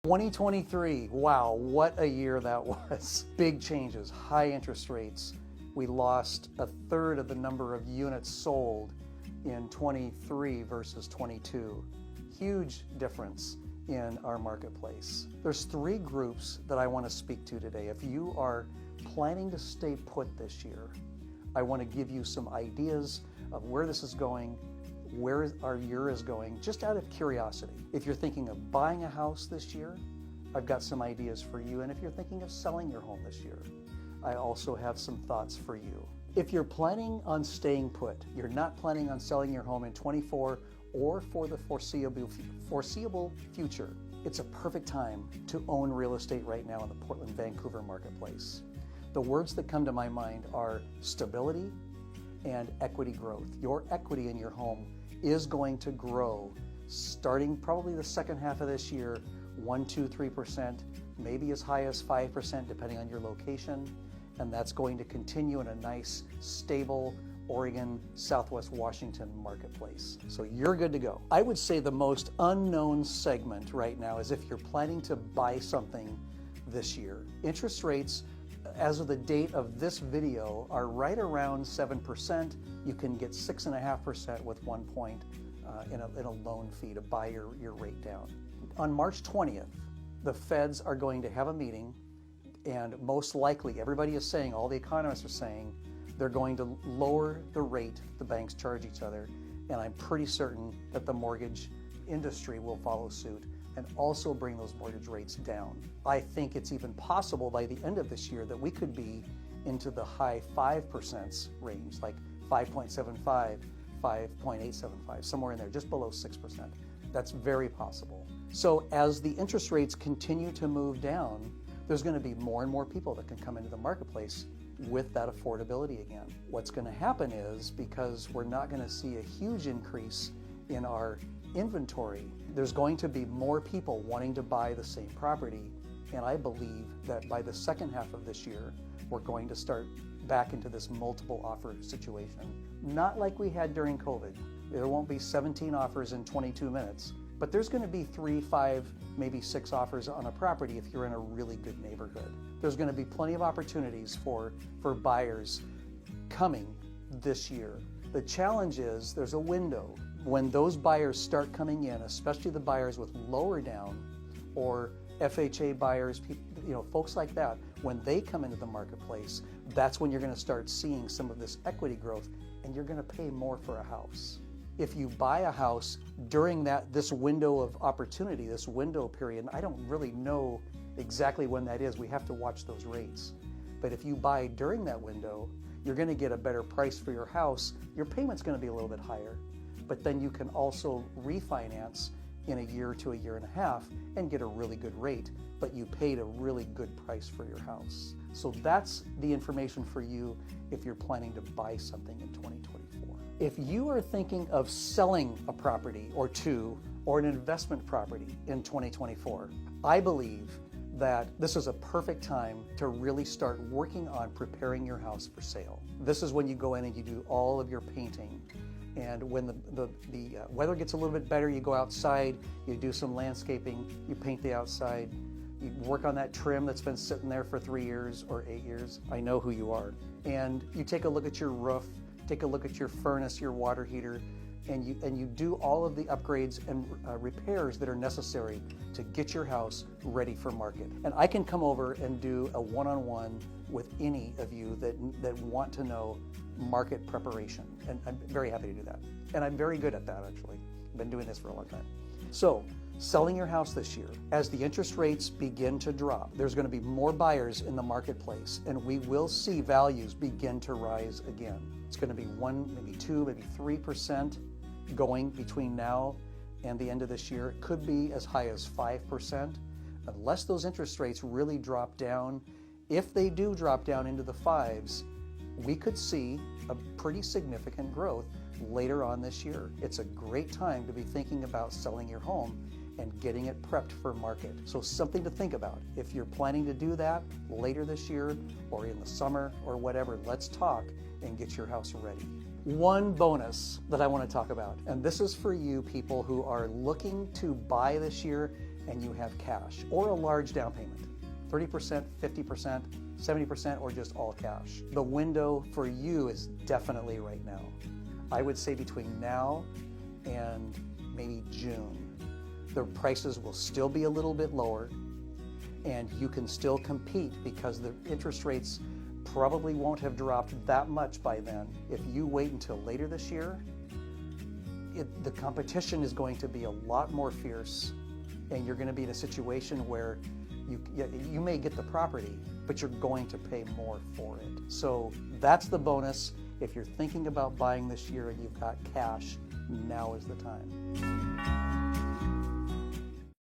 2023, wow, what a year that was. Big changes, high interest rates. We lost a third of the number of units sold in 23 versus 22. Huge difference in our marketplace. There's three groups that I want to speak to today. If you are planning to stay put this year, I want to give you some ideas of where this is going, where our year is going, just out of curiosity. If you're thinking of buying a house this year, I've got some ideas for you. And if you're thinking of selling your home this year, I also have some thoughts for you. If you're planning on staying put, you're not planning on selling your home in 24 or for the foreseeable future, it's a perfect time to own real estate right now in the Portland, Vancouver marketplace. The words that come to my mind are stability and equity growth. Your equity in your home is going to grow starting probably the second half of this year, 1%, 2%, 3%, maybe as high as 5% depending on your location. And that's going to continue in a nice, stable Oregon, Southwest Washington marketplace. So you're good to go. I would say the most unknown segment right now is if you're planning to buy something this year. Interest rates, as of the date of this video, are right around 7%. You can get 6.5% with 1 point in a loan fee to buy your rate down. On March 20th, the feds are going to have a meeting, and most likely, everybody is saying, all the economists are saying, they're going to lower the rate the banks charge each other, and I'm pretty certain that the mortgage industry will follow suit and also bring those mortgage rates down. I think it's even possible by the end of this year that we could be into the high 5% range, like 5.75, 5.875, somewhere in there, just below 6%. That's very possible. So as the interest rates continue to move down, there's going to be more and more people that can come into the marketplace with that affordability again. What's going to happen is, because we're not going to see a huge increase in our inventory, there's going to be more people wanting to buy the same property. And I believe that by the second half of this year, we're going to start back into this multiple offer situation. Not like we had during COVID. There won't be 17 offers in 22 minutes, but there's going to be 3, 5, maybe 6 offers on a property if you're in a really good neighborhood. There's going to be plenty of opportunities for buyers coming this year. The challenge is there's a window. When those buyers start coming in, especially the buyers with lower down or FHA buyers, folks like that, when they come into the marketplace, that's when you're going to start seeing some of this equity growth, and you're going to pay more for a house. If you buy a house during this window of opportunity, this window period, and I don't really know exactly when that is, we have to watch those rates. But if you buy during that window, you're going to get a better price for your house. Your payment's going to be a little bit higher, but then you can also refinance in a year to a year and a half and get a really good rate, but you paid a really good price for your house. So that's the information for you if you're planning to buy something in 2024. If you are thinking of selling a property or two or an investment property in 2024, I believe that this is a perfect time to really start working on preparing your house for sale. This is when you go in and you do all of your painting. And when the weather gets a little bit better, you go outside, you do some landscaping, you paint the outside, you work on that trim that's been sitting there for 3 years or 8 years. I know who you are. And you take a look at your roof, take a look at your furnace, your water heater, and you do all of the upgrades and repairs that are necessary to get your house ready for market. And I can come over and do a one-on-one with any of you that want to know market preparation. And I'm very happy to do that. And I'm very good at that, actually. I've been doing this for a long time. So, selling your house this year, as the interest rates begin to drop, there's going to be more buyers in the marketplace, and we will see values begin to rise again. It's going to be 1, maybe 2, maybe 3% going between now and the end of this year. It could be as high as 5%, unless those interest rates really drop down. If they do drop down into the 5s, we could see a pretty significant growth later on this year. It's a great time to be thinking about selling your home and getting it prepped for market. So something to think about. If you're planning to do that later this year or in the summer or whatever, let's talk and get your house ready. One bonus that I want to talk about, and this is for you people who are looking to buy this year and you have cash or a large down payment, 30%, 50%, 70%, or just all cash. The window for you is definitely right now. I would say between now and maybe June. The prices will still be a little bit lower, and you can still compete because the interest rates probably won't have dropped that much by then. If you wait until later this year, the competition is going to be a lot more fierce, and you're going to be in a situation where you may get the property, but you're going to pay more for it. So that's the bonus. If you're thinking about buying this year and you've got cash, now is the time.